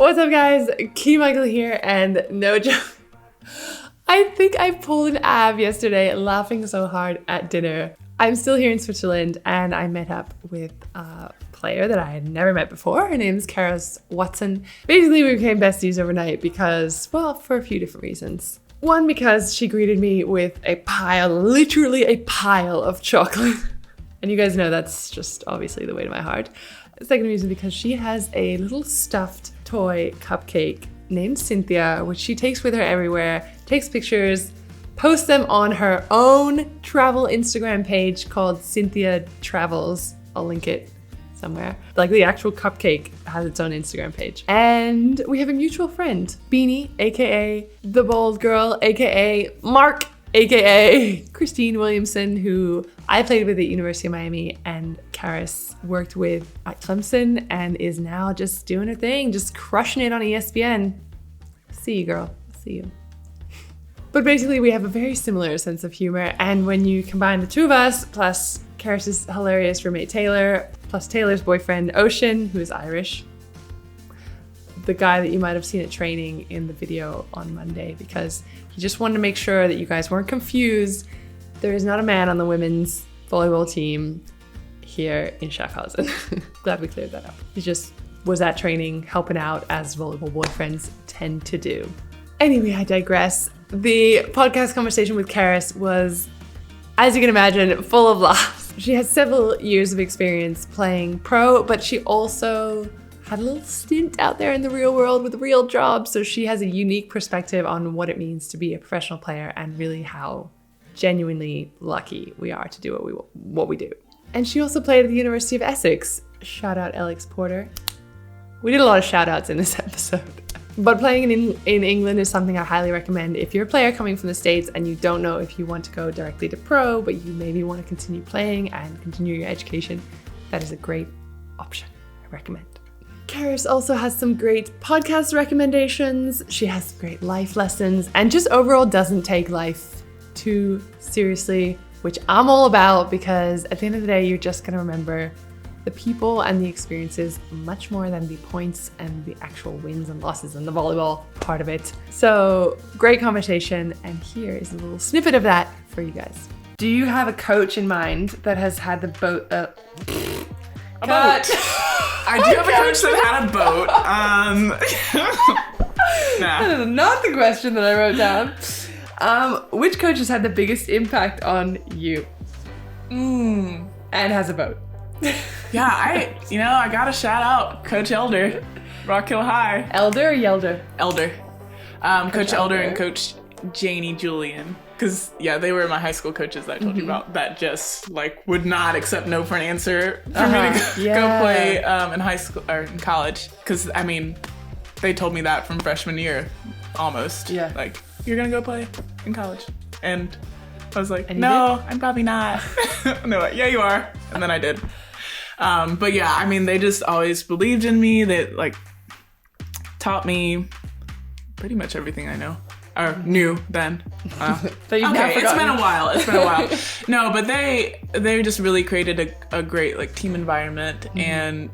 What's up, guys? Key Michael here, and no joke, I think I pulled an ab yesterday laughing so hard at dinner. I'm still here in Switzerland, and I met up with a player that I had never met before. Her name is Karis Watson. Basically, we became besties overnight because, well, for a few different reasons. One, because she greeted me with a pile, literally a pile of chocolate. And you guys know that's just obviously the way to my heart. Second reason, because she has a little stuffed toy cupcake named Cynthia, which she takes with her everywhere, takes pictures, posts them on her own travel Instagram page called Cynthia Travels. I'll link it somewhere. Like, the actual cupcake has its own Instagram page. And we have a mutual friend, Beanie, aka the bald girl, aka Mark, aka Christine Williamson, who I played with at University of Miami, and Karis worked with at Clemson and is now just doing her thing, just crushing it on ESPN. See you, girl. See you. But basically, we have a very similar sense of humor, and when you combine the two of us, plus Karis' hilarious roommate Taylor, plus Taylor's boyfriend Ocean, who is Irish, the guy that you might have seen at training in the video on Monday, because he just wanted to make sure that you guys weren't confused. There is not a man on the women's volleyball team here in Schaffhausen. Glad we cleared that up. He just was at training helping out, as volleyball boyfriends tend to do. Anyway, I digress. The podcast conversation with Karis was, as you can imagine, full of laughs. She has several years of experience playing pro, but she also had a little stint out there in the real world with a real job, so she has a unique perspective on what it means to be a professional player and really how genuinely lucky we are to do what we do. And she also played at the University of Essex. Shout out Alex Porter. We did a lot of shout outs in this episode. But playing in England is something I highly recommend if you're a player coming from the States and you don't know if you want to go directly to pro, but you maybe want to continue playing and continue your education. That is a great option. I recommend. Karis also has some great podcast recommendations. She has some great life lessons and just overall doesn't take life too seriously, which I'm all about, because at the end of the day, you're just going to remember the people and the experiences much more than the points and the actual wins and losses and the volleyball part of it. So great conversation, and here is a little snippet of that for you guys. Do you have a coach in mind that has had the boat? I do have a coach that had a boat. That is not the question that I wrote down. Which coach has had the biggest impact on you? And has a boat? Yeah, I gotta shout out Coach Elder, Rock Hill High. Elder or Yelder? Elder. Coach Elder and Coach Janie Julian. Because, yeah, they were my high school coaches that I told you about that just, would not accept no for an answer for me to go play in high school or in college. Because, they told me that from freshman year, almost. Yeah. You're going to go play in college. And I was like, no, I'm probably not. No, yeah, you are. And then I did. But, yeah, they just always believed in me. They, taught me pretty much everything I know. Or knew then. It's been a while. No, but they just really created a great team environment, and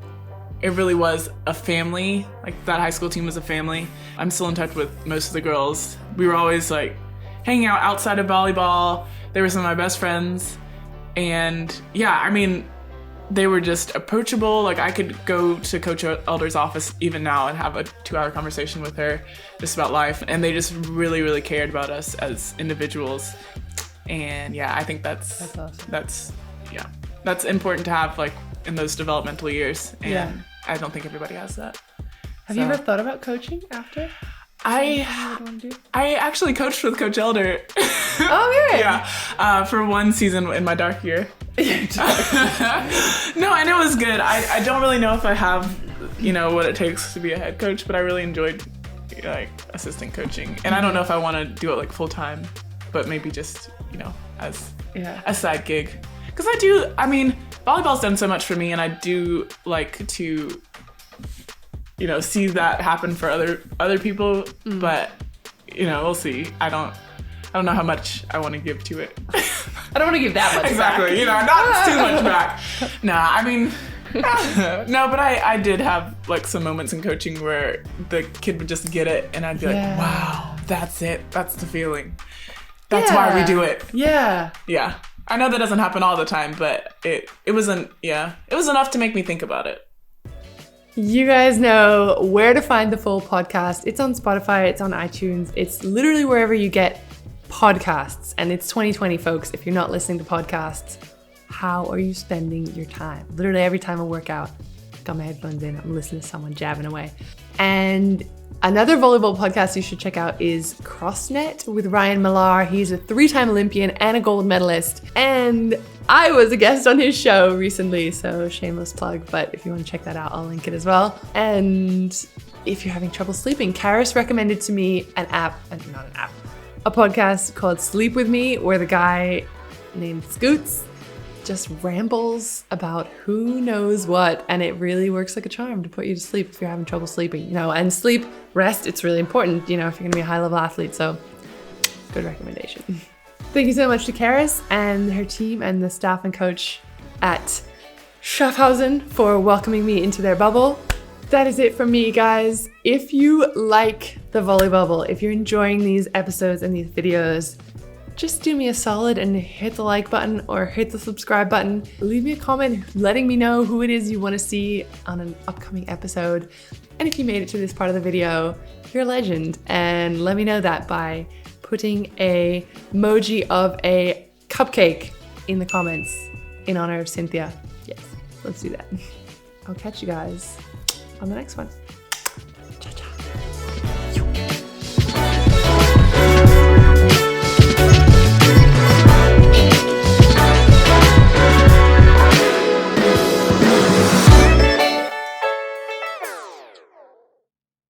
it really was a family. That high school team was a family. I'm still in touch with most of the girls. We were always hanging out outside of volleyball. They were some of my best friends, and yeah, they were just approachable. I could go to Coach Elder's office even now and have a 2-hour conversation with her just about life. And they just really, really cared about us as individuals. And yeah, I think that's awesome. That's important to have in those developmental years. And I don't think everybody has that. Have you ever thought about coaching after? I actually coached with Coach Elder. Oh, good. Yeah, for one season in my dark year. No, and it was good. I don't really know if I have, what it takes to be a head coach, but I really enjoyed assistant coaching. And I don't know if I want to do it full time, but maybe just, as a side gig. Because volleyball's done so much for me, and I do like to see that happen for other people, but we'll see. I don't know how much I want to give to it. I don't want to give that much exactly, back. Not too much back. Nah, No, but I did have like some moments in coaching where the kid would just get it and I'd be like, wow, that's it. That's the feeling. That's why we do it. Yeah. Yeah. I know that doesn't happen all the time, but it wasn't, it was enough to make me think about it. You guys know where to find the full podcast. It's on Spotify, it's on iTunes, it's literally wherever you get podcasts. And it's 2020, folks. If you're not listening to podcasts, how are you spending your time? Literally every time I work out, got my headphones in, I'm listening to someone jabbing away. And another volleyball podcast you should check out is CrossNet with Ryan Millar. He's a 3-time Olympian and a gold medalist. And I was a guest on his show recently, so shameless plug. But if you want to check that out, I'll link it as well. And if you're having trouble sleeping, Karis recommended to me a podcast called Sleep With Me, where the guy named Scoots just rambles about who knows what, and it really works like a charm to put you to sleep if you're having trouble sleeping, and sleep, rest, it's really important, if you're gonna be a high level athlete. So good recommendation. Thank you so much to Karis and her team and the staff and coach at Schaffhausen for welcoming me into their bubble. That is it from me, guys. If you like the Volley Bubble, if you're enjoying these episodes and these videos, just do me a solid and hit the like button or hit the subscribe button. Leave me a comment letting me know who it is you want to see on an upcoming episode. And if you made it to this part of the video, you're a legend. And let me know that by putting a emoji of a cupcake in the comments in honor of Cynthia. Yes, let's do that. I'll catch you guys on the next one.